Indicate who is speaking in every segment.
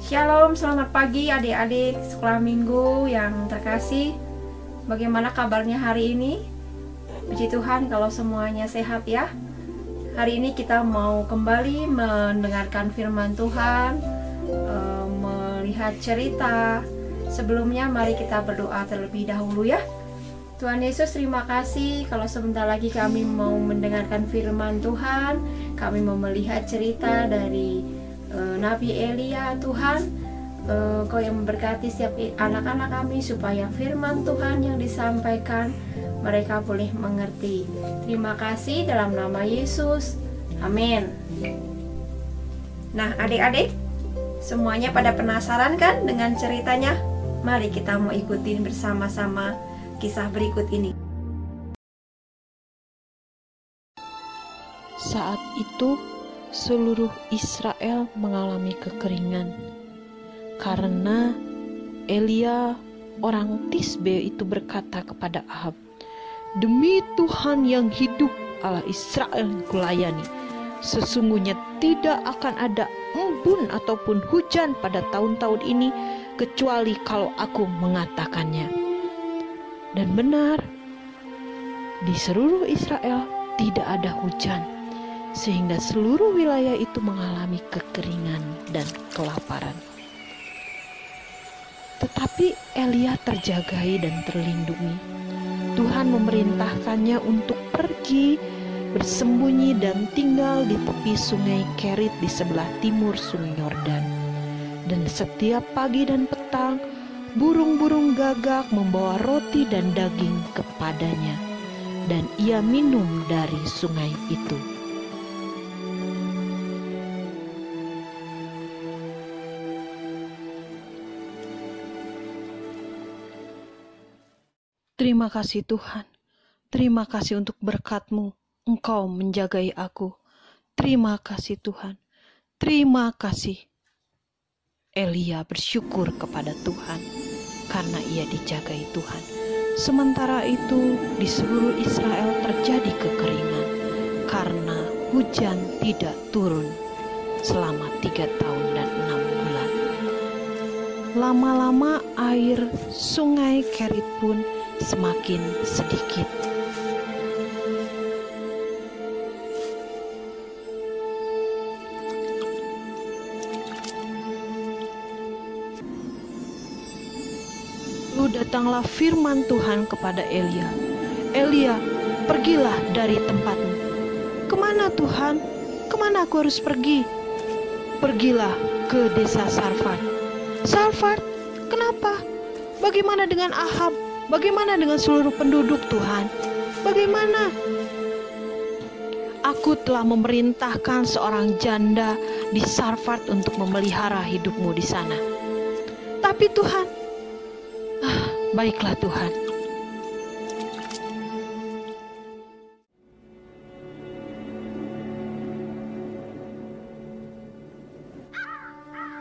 Speaker 1: Shalom, selamat pagi adik-adik sekolah minggu yang terkasih. Bagaimana kabarnya hari ini? Puji Tuhan kalau semuanya sehat ya. Hari ini kita mau kembali mendengarkan firman Tuhan, melihat cerita. Sebelumnya mari kita berdoa terlebih dahulu ya. Tuhan Yesus, terima kasih kalau sebentar lagi kami mau mendengarkan firman Tuhan. Kami mau melihat cerita dari Nabi Elia. Tuhan, Kau yang memberkati setiap anak-anak kami supaya firman Tuhan yang disampaikan mereka boleh mengerti. Terima kasih dalam nama Yesus, amin. Nah adik-adik, semuanya pada penasaran kan dengan ceritanya? Mari kita mau ikutin bersama-sama kisah berikut ini.
Speaker 2: Saat itu seluruh Israel mengalami kekeringan karena Elia orang Tisbe itu berkata kepada Ahab, "Demi Tuhan yang hidup, Allah Israel yang kulayani, sesungguhnya tidak akan ada embun ataupun hujan pada tahun-tahun ini kecuali kalau aku mengatakannya." Dan benar, di seluruh Israel tidak ada hujan, sehingga seluruh wilayah itu mengalami kekeringan dan kelaparan. Tetapi Elia terjagai dan terlindungi. Tuhan memerintahkannya untuk pergi bersembunyi dan tinggal di tepi sungai Kerit di sebelah timur sungai Yordan. Dan setiap pagi dan petang, burung-burung gagak membawa roti dan daging kepadanya, dan ia minum dari sungai itu. Terima kasih Tuhan, terima kasih untuk berkat-Mu, Engkau menjagai aku. Terima kasih Tuhan, terima kasih. Elia bersyukur kepada Tuhan karena ia dijagai Tuhan. Sementara itu di seluruh Israel terjadi kekeringan karena hujan tidak turun selama 3 tahun dan 6 bulan. Lama-lama air sungai Kerit pun semakin sedikit. Lalu datanglah firman Tuhan kepada Elia, "Elia, pergilah dari tempatmu." "Kemana Tuhan? Kemana aku harus pergi?" "Pergilah ke desa Sarfat." "Sarfat? Kenapa? Bagaimana dengan Ahab? Bagaimana dengan seluruh penduduk Tuhan? Bagaimana?" "Aku telah memerintahkan seorang janda di Sarfat untuk memelihara hidupmu di sana." "Tapi Tuhan..." "Baiklah Tuhan."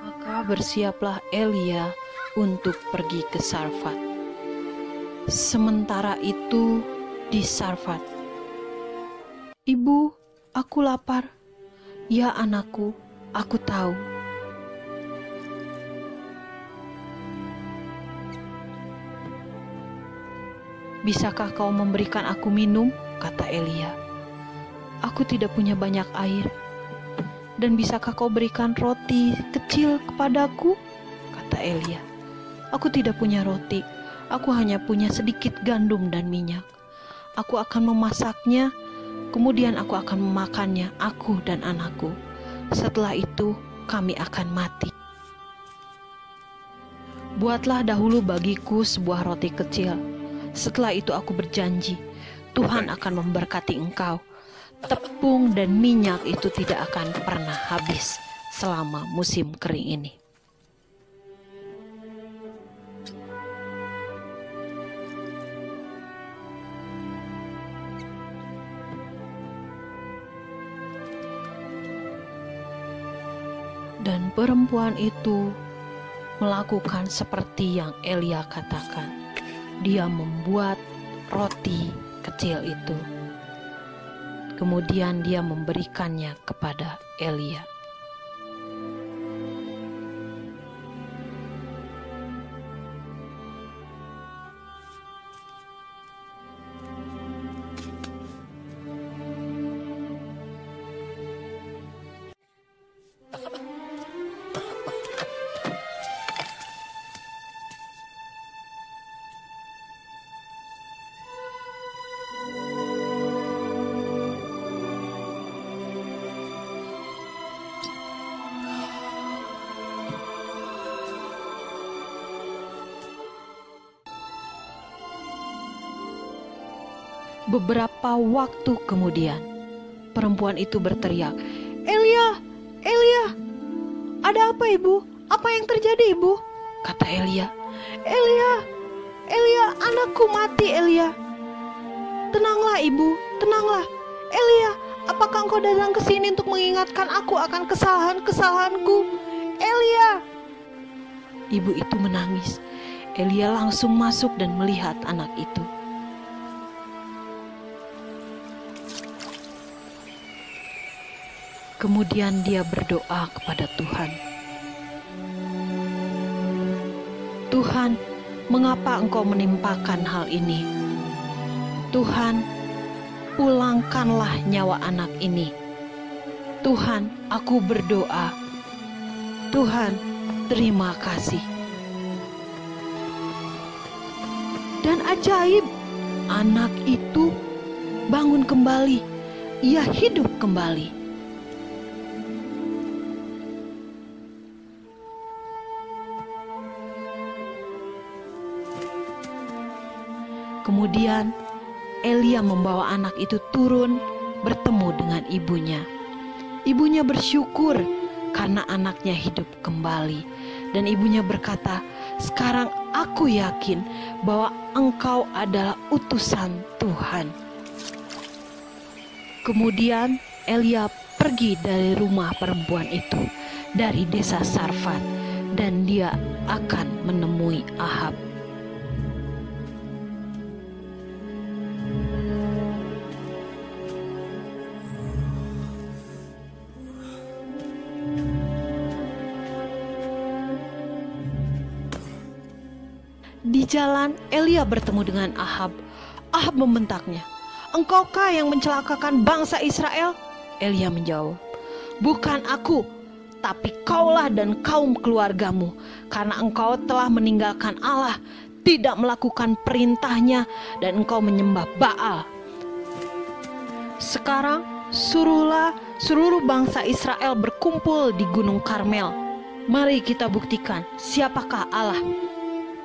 Speaker 2: Maka bersiaplah Elia untuk pergi ke Sarfat. Sementara itu di Sarfat, "Ibu, aku lapar." "Ya anakku, aku tahu." "Bisakah kau memberikan aku minum?" kata Elia. "Aku tidak punya banyak air." "Dan bisakah kau berikan roti kecil kepadaku?" kata Elia. "Aku tidak punya roti. Aku hanya punya sedikit gandum dan minyak. Aku akan memasaknya, kemudian aku akan memakannya, aku dan anakku. Setelah itu kami akan mati. Buatlah dahulu bagiku sebuah roti kecil. Setelah itu aku berjanji, Tuhan akan memberkati engkau. Tepung dan minyak itu tidak akan pernah habis selama musim kering ini." Dan perempuan itu melakukan seperti yang Elia katakan. Dia membuat roti kecil itu. Kemudian dia memberikannya kepada Elia. Beberapa waktu kemudian, perempuan itu berteriak, "Elia, Elia, ada apa ibu? Apa yang terjadi ibu?" Kata Elia, "Elia, Elia, anakku mati Elia." "Tenanglah ibu, tenanglah. Elia, apakah engkau datang ke sini untuk mengingatkan aku akan kesalahan-kesalahanku? Elia." Ibu itu menangis. Elia langsung masuk dan melihat anak itu. Kemudian dia berdoa kepada Tuhan. "Tuhan, mengapa engkau menimpakan hal ini? Tuhan, pulangkanlah nyawa anak ini. Tuhan, aku berdoa. Tuhan, terima kasih." Dan ajaib, anak itu bangun kembali. Ia hidup kembali. Kemudian Elia membawa anak itu turun bertemu dengan ibunya. Ibunya bersyukur karena anaknya hidup kembali. Dan ibunya berkata, "Sekarang aku yakin bahwa engkau adalah utusan Tuhan." Kemudian Elia pergi dari rumah perempuan itu, dari desa Sarfat, dan dia akan menemui Ahab. Di jalan, Elia bertemu dengan Ahab. Ahab membentaknya, "Engkaukah yang mencelakakan bangsa Israel?" Elia menjawab, "Bukan aku, tapi kaulah dan kaum keluargamu, karena engkau telah meninggalkan Allah, tidak melakukan perintahnya, dan engkau menyembah Baal. Sekarang suruhlah seluruh bangsa Israel berkumpul di Gunung Karmel. Mari kita buktikan siapakah Allah,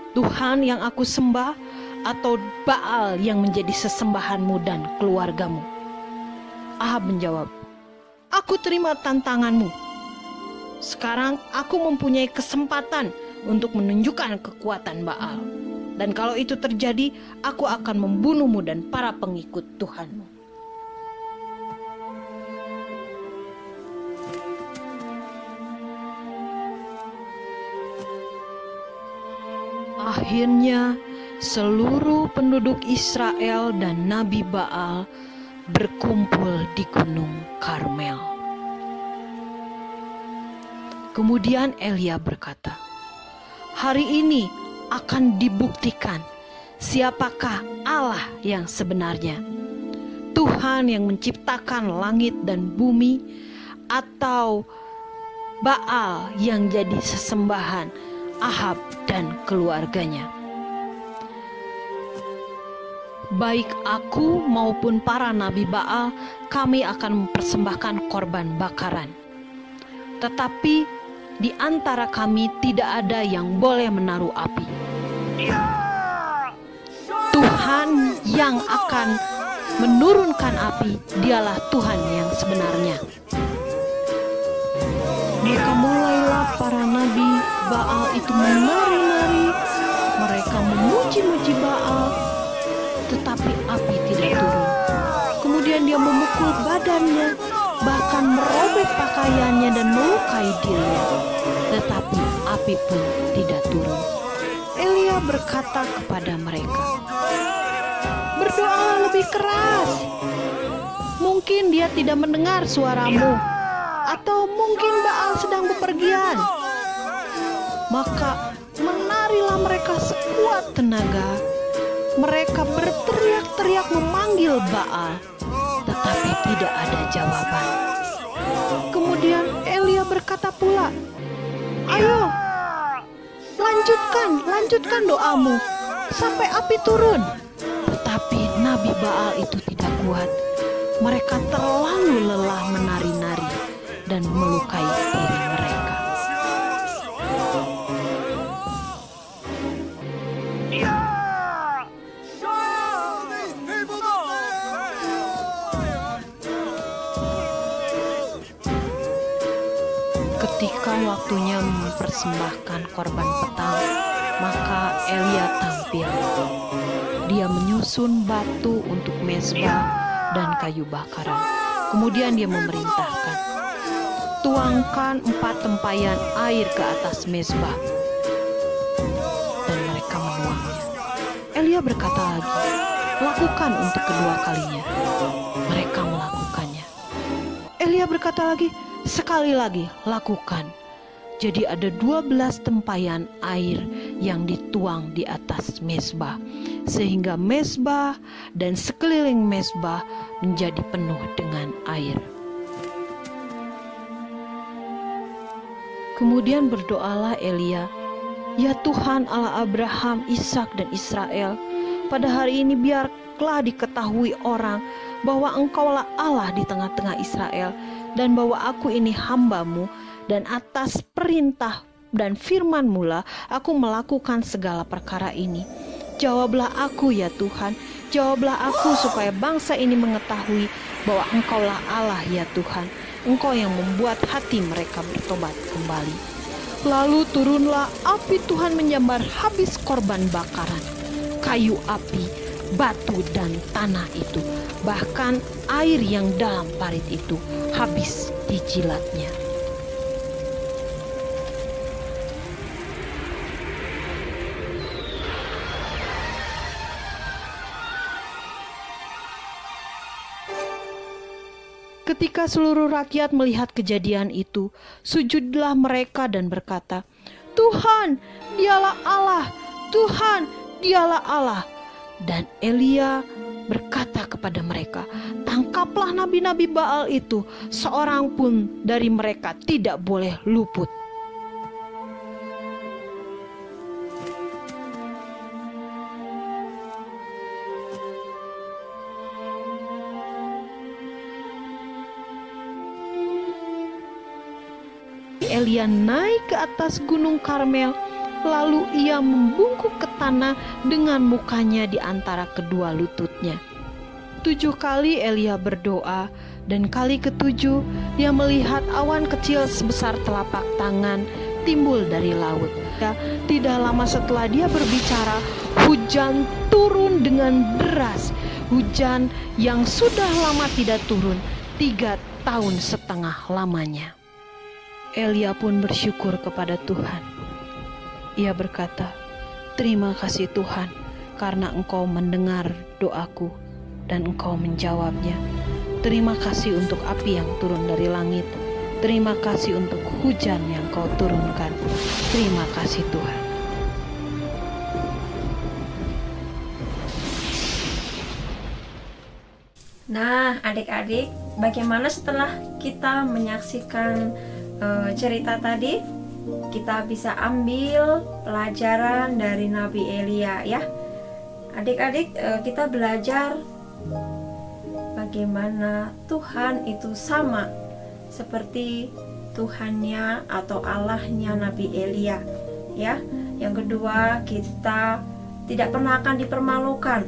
Speaker 2: Tuhan yang aku sembah, atau Baal yang menjadi sesembahanmu dan keluargamu." Ahab menjawab, "Aku terima tantanganmu. Sekarang aku mempunyai kesempatan untuk menunjukkan kekuatan Baal. Dan kalau itu terjadi, aku akan membunuhmu dan para pengikut Tuhanmu." Akhirnya seluruh penduduk Israel dan Nabi Baal berkumpul di Gunung Karmel. Kemudian Elia berkata, "Hari ini akan dibuktikan siapakah Allah yang sebenarnya, Tuhan yang menciptakan langit dan bumi, atau Baal yang jadi sesembahan Ahab dan keluarganya. Baik aku maupun para nabi Baal, kami akan mempersembahkan korban bakaran. Tetapi di antara kami tidak ada yang boleh menaruh api. Tuhan yang akan menurunkan api, dialah Tuhan yang sebenarnya." Maka mulailah para nabi Baal itu menari-nari, mereka memuji-muji Baal, tetapi api tidak turun. Kemudian dia memukul badannya, bahkan merobek pakaiannya dan melukai dirinya, tetapi api pun tidak turun. Elia berkata kepada mereka, "Berdoalah lebih keras. Mungkin dia tidak mendengar suaramu, atau mungkin Baal sedang bepergian." Maka menarilah mereka sekuat tenaga. Mereka berteriak-teriak memanggil Baal, tetapi tidak ada jawaban. Kemudian Elia berkata pula, "Ayo, lanjutkan doamu sampai api turun." Tetapi Nabi Baal itu tidak kuat. Mereka terlalu lelah menari-nari dan melukai diri mereka. Ketika waktunya mempersembahkan korban petang, maka Elia tampil. Dia menyusun batu untuk mezbah dan kayu bakaran. Kemudian dia memerintahkan, tuangkan 4 tempayan air ke atas mezbah. Dan mereka menuangnya. Elia berkata lagi, lakukan untuk kedua kalinya. Mereka melakukannya. Elia berkata lagi, sekali lagi lakukan. Jadi ada 12 tempayan air yang dituang di atas mezbah, sehingga mezbah dan sekeliling mezbah menjadi penuh dengan air. Kemudian berdoalah Elia, ya Tuhan Allah Abraham, Ishak dan Israel, pada hari ini biarlah diketahui orang bahwa Engkaulah Allah di tengah-tengah Israel, dan bahwa aku ini hamba-Mu, dan atas perintah dan firman-Mu lah aku melakukan segala perkara ini. Jawablah aku ya Tuhan, jawablah aku supaya bangsa ini mengetahui bahwa Engkaulah Allah ya Tuhan, Engkau yang membuat hati mereka bertobat kembali. Lalu turunlah api Tuhan menyambar habis korban bakaran, kayu api, batu dan tanah itu, bahkan air yang dalam parit itu habis dijilatnya. Ketika seluruh rakyat melihat kejadian itu, sujudlah mereka dan berkata, Tuhan, dialah Allah, Tuhan, dialah Allah. Dan Elia berkata kepada mereka, tangkaplah nabi-nabi Baal itu, seorang pun dari mereka tidak boleh luput. Elia naik ke atas gunung Karmel, lalu ia membungkuk ke tanah dengan mukanya di antara kedua lututnya. 7 kali Elia berdoa, dan kali ke-7 dia melihat awan kecil sebesar telapak tangan timbul dari laut. Tidak lama setelah dia berbicara, hujan turun dengan deras, hujan yang sudah lama tidak turun, 3,5 tahun lamanya. Elia pun bersyukur kepada Tuhan. Ia berkata, terima kasih Tuhan, karena Engkau mendengar doaku dan Engkau menjawabnya. Terima kasih untuk api yang turun dari langit. Terima kasih untuk hujan yang Kau turunkan. Terima kasih Tuhan.
Speaker 1: Nah, adik-adik, bagaimana setelah kita menyaksikan cerita tadi, kita bisa ambil pelajaran dari Nabi Elia ya. Adik-adik, kita belajar bagaimana Tuhan itu sama seperti Tuhannya atau Allahnya Nabi Elia ya. Yang kedua, kita tidak pernah akan dipermalukan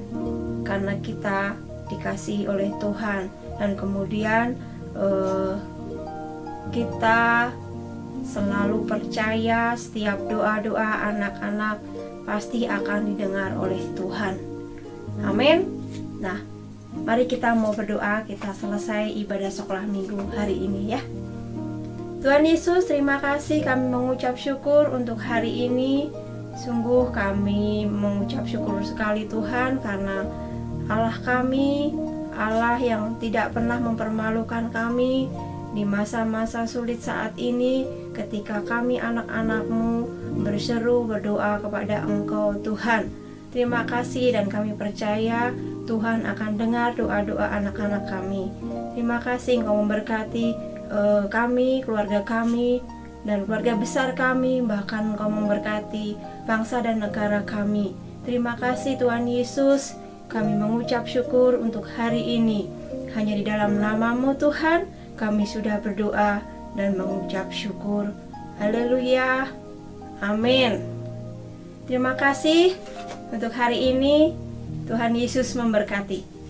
Speaker 1: karena kita dikasihi oleh Tuhan. Dan kemudian kita selalu percaya setiap doa-doa anak-anak pasti akan didengar oleh Tuhan. Amin. Nah, mari kita mau berdoa, kita selesai ibadah sekolah minggu hari ini ya. Tuhan Yesus, terima kasih, kami mengucap syukur untuk hari ini. Sungguh kami mengucap syukur sekali Tuhan, karena Allah kami, Allah yang tidak pernah mempermalukan kami di masa-masa sulit saat ini, ketika kami anak-anak-Mu berseru berdoa kepada Engkau Tuhan. Terima kasih, dan kami percaya Tuhan akan dengar doa-doa anak-anak kami. Terima kasih Engkau memberkati kami, keluarga kami, dan keluarga besar kami, bahkan Engkau memberkati bangsa dan negara kami. Terima kasih Tuhan Yesus, kami mengucap syukur untuk hari ini. Hanya di dalam nama-Mu Tuhan kami sudah berdoa dan mengucap syukur. Haleluya. Amin. Terima kasih untuk hari ini. Tuhan Yesus memberkati.